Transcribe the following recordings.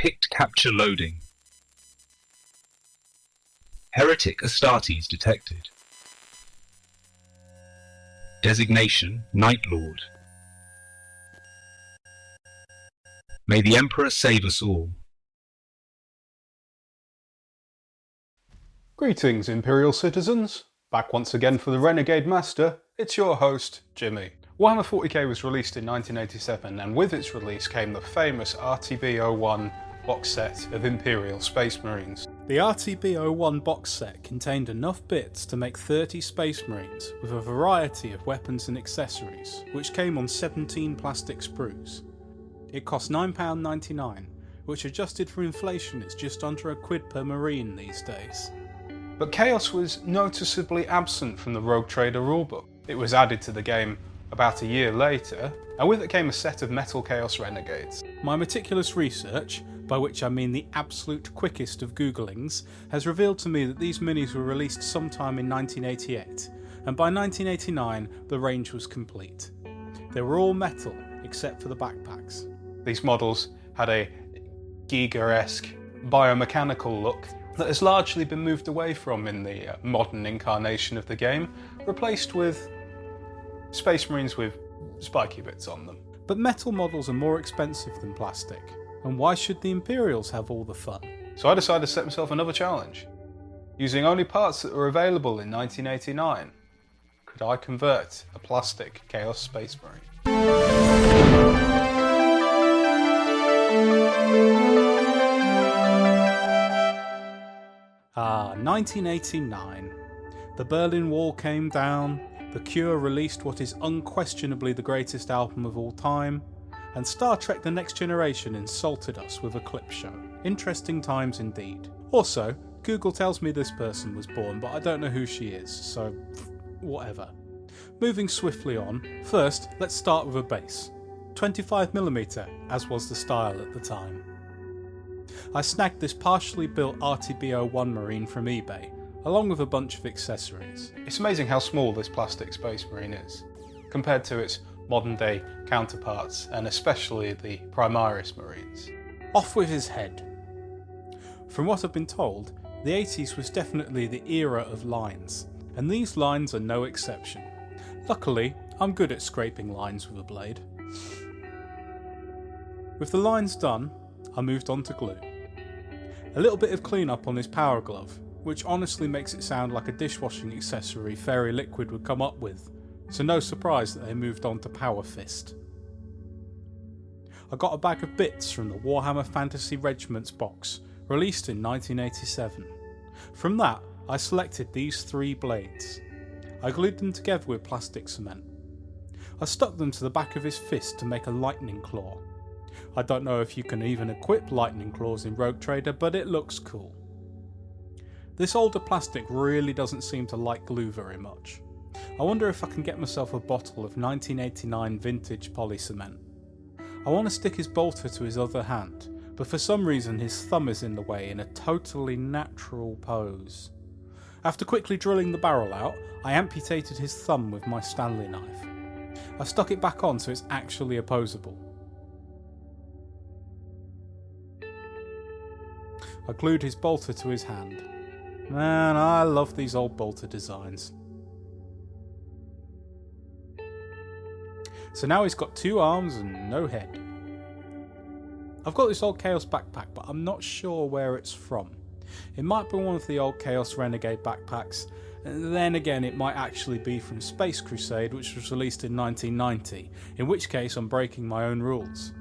Picked capture loading. Heretic Astartes detected. Designation Night Lord. May the Emperor save us all. Greetings, Imperial citizens. Back once again for the Renegade Master, it's your host, Jimmy. Warhammer 40k was released in 1987, and with its release came the famous RTB01 box set of Imperial Space Marines. The RTB01 box set contained enough bits to make 30 Space Marines with a variety of weapons and accessories, which came on 17 plastic sprues. It cost £9.99, which adjusted for inflation is just under £1 per Marine these days. But Chaos was noticeably absent from the Rogue Trader rulebook. It was added to the game about a year later, and with it came a set of Metal Chaos Renegades. My meticulous research, by which I mean the absolute quickest of Googlings, has revealed to me that these minis were released sometime in 1988, and by 1989 the range was complete. They were all metal, except for the backpacks. These models had a Giga-esque biomechanical look that has largely been moved away from in the modern incarnation of the game, replaced with Space Marines with spiky bits on them. But metal models are more expensive than plastic, and why should the Imperials have all the fun? So I decided to set myself another challenge. Using only parts that were available in 1989, could I convert a plastic Chaos Space Marine? 1989. The Berlin Wall came down, The Cure released what is unquestionably the greatest album of all time, and Star Trek The Next Generation insulted us with a clip show. Interesting times indeed. Also, Google tells me this person was born, but I don't know who she is, so whatever. Moving swiftly on, first let's start with a base. 25mm, as was the style at the time. I snagged this partially built RTB01 Marine from eBay, along with a bunch of accessories. It's amazing how small this plastic Space Marine is, compared to its modern day counterparts, and especially the Primaris Marines. Off with his head. From what I've been told, the 80s was definitely the era of lines, and these lines are no exception. Luckily, I'm good at scraping lines with a blade. With the lines done, I moved on to glue. A little bit of cleanup on his power glove, which honestly makes it sound like a dishwashing accessory Fairy Liquid would come up with, so no surprise that they moved on to Power Fist. I got a bag of bits from the Warhammer Fantasy Regiments box, released in 1987. From that, I selected these 3 blades. I glued them together with plastic cement. I stuck them to the back of his fist to make a lightning claw. I don't know if you can even equip lightning claws in Rogue Trader, but it looks cool. This older plastic really doesn't seem to like glue very much. I wonder if I can get myself a bottle of 1989 vintage poly cement. I want to stick his bolter to his other hand, but for some reason his thumb is in the way in a totally natural pose. After quickly drilling the barrel out, I amputated his thumb with my Stanley knife. I stuck it back on so it's actually opposable. I glued his bolter to his hand. Man, I love these old bolter designs. So now he's got 2 arms and no head. I've got this old Chaos backpack, but I'm not sure where it's from. It might be one of the old Chaos Renegade backpacks, and then again it might actually be from Space Crusade, which was released in 1990, in which case I'm breaking my own rules.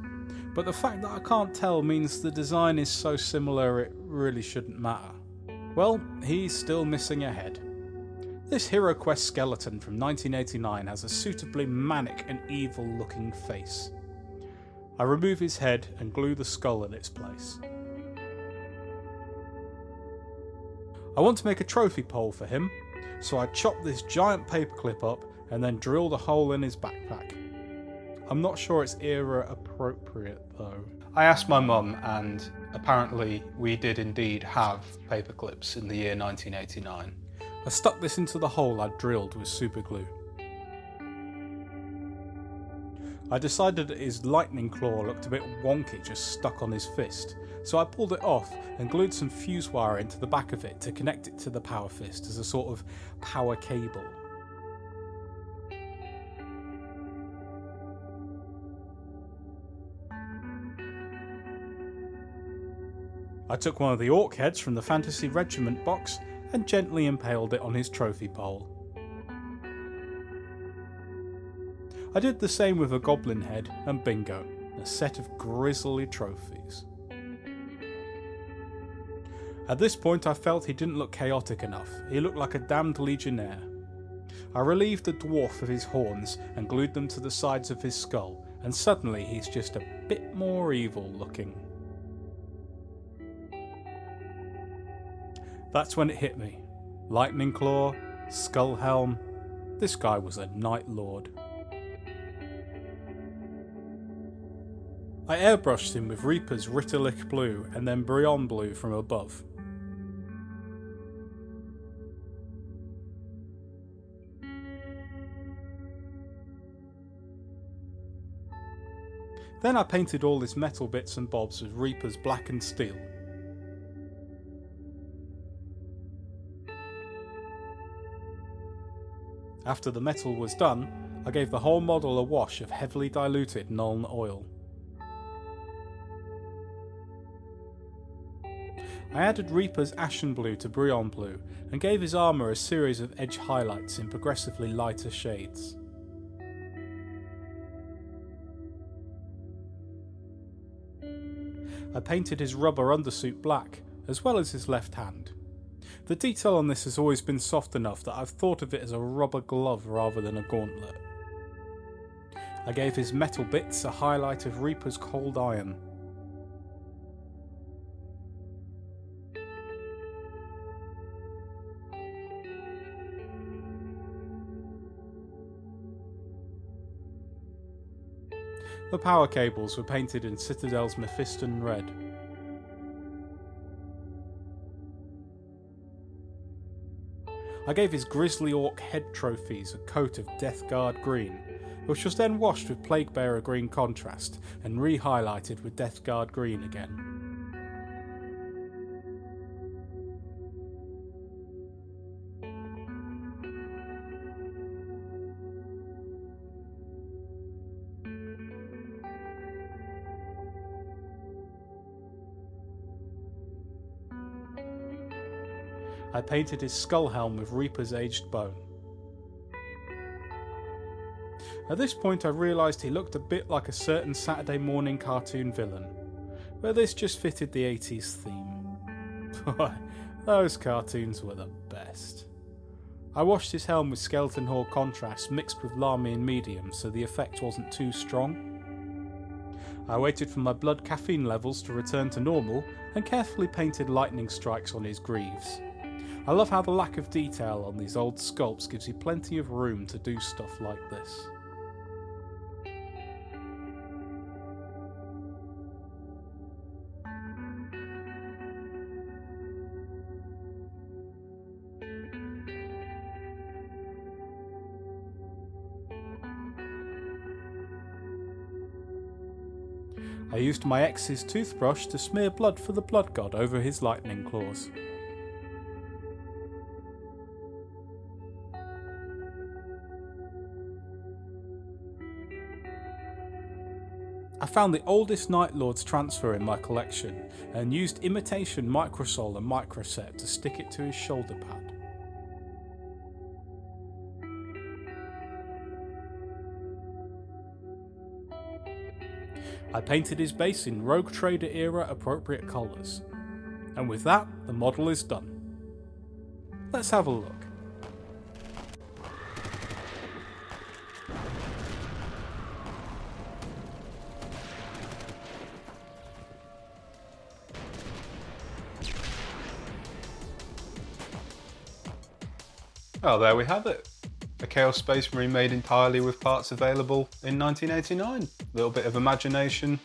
But the fact that I can't tell means the design is so similar it really shouldn't matter. Well, he's still missing a head. This HeroQuest skeleton from 1989 has a suitably manic and evil looking face. I remove his head and glue the skull in its place. I want to make a trophy pole for him, so I chop this giant paperclip up and then drill the hole in his backpack. I'm not sure it's era appropriate though. I asked my mum, and apparently we did indeed have paperclips in the year 1989. I stuck this into the hole I'd drilled with super glue. I decided that his lightning claw looked a bit wonky just stuck on his fist, so I pulled it off and glued some fuse wire into the back of it to connect it to the power fist as a sort of power cable. I took one of the orc heads from the Fantasy Regiment box and gently impaled it on his trophy pole. I did the same with a goblin head and bingo, a set of grisly trophies. At this point I felt he didn't look chaotic enough, he looked like a damned legionnaire. I relieved the dwarf of his horns and glued them to the sides of his skull, and suddenly he's just a bit more evil looking. That's when it hit me. Lightning Claw, Skull Helm, this guy was a Night Lord. I airbrushed him with Reaper's Ritterlich Blue and then Brionne Blue from above. Then I painted all his metal bits and bobs with Reaper's Black and Steel. After the metal was done, I gave the whole model a wash of heavily diluted Nuln Oil. I added Reaper's Ashen Blue to Brionne Blue and gave his armour a series of edge highlights in progressively lighter shades. I painted his rubber undersuit black, as well as his left hand. The detail on this has always been soft enough that I've thought of it as a rubber glove rather than a gauntlet. I gave his metal bits a highlight of Reaper's Cold Iron. The power cables were painted in Citadel's Mephiston Red. I gave his Grizzly Orc head trophies a coat of Death Guard green, which was then washed with Plaguebearer green contrast and re-highlighted with Death Guard green again. I painted his skull helm with Reaper's Aged Bone. At this point I realised he looked a bit like a certain Saturday morning cartoon villain, but this just fitted the 80s theme. Those cartoons were the best. I washed his helm with Skeleton Horde contrast mixed with Larmian medium so the effect wasn't too strong. I waited for my blood caffeine levels to return to normal and carefully painted lightning strikes on his greaves. I love how the lack of detail on these old sculpts gives you plenty of room to do stuff like this. I used my ex's toothbrush to smear blood for the blood god over his lightning claws. I found the oldest Night Lord's transfer in my collection and used imitation Microsol and Microset to stick it to his shoulder pad. I painted his base in Rogue Trader era appropriate colours. And with that, the model is done. Let's have a look. Oh, there we have it. A Chaos Space Marine made entirely with parts available in 1989. A little bit of imagination.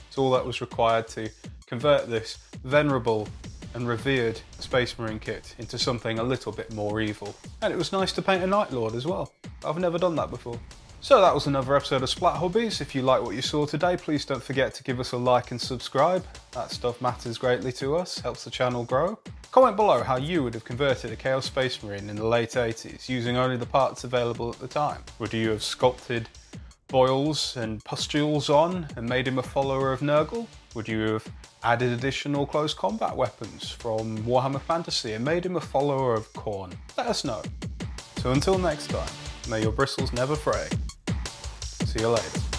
It's all that was required to convert this venerable and revered Space Marine kit into something a little bit more evil. And it was nice to paint a Night Lord as well. I've never done that before. So that was another episode of Splat Hobbies. If you like what you saw today, please don't forget to give us a like and subscribe. That stuff matters greatly to us, helps the channel grow. Comment below how you would have converted a Chaos Space Marine in the late 80s using only the parts available at the time. Would you have sculpted boils and pustules on and made him a follower of Nurgle? Would you have added additional close combat weapons from Warhammer Fantasy and made him a follower of Khorne? Let us know. So until next time, may your bristles never fray. See you later.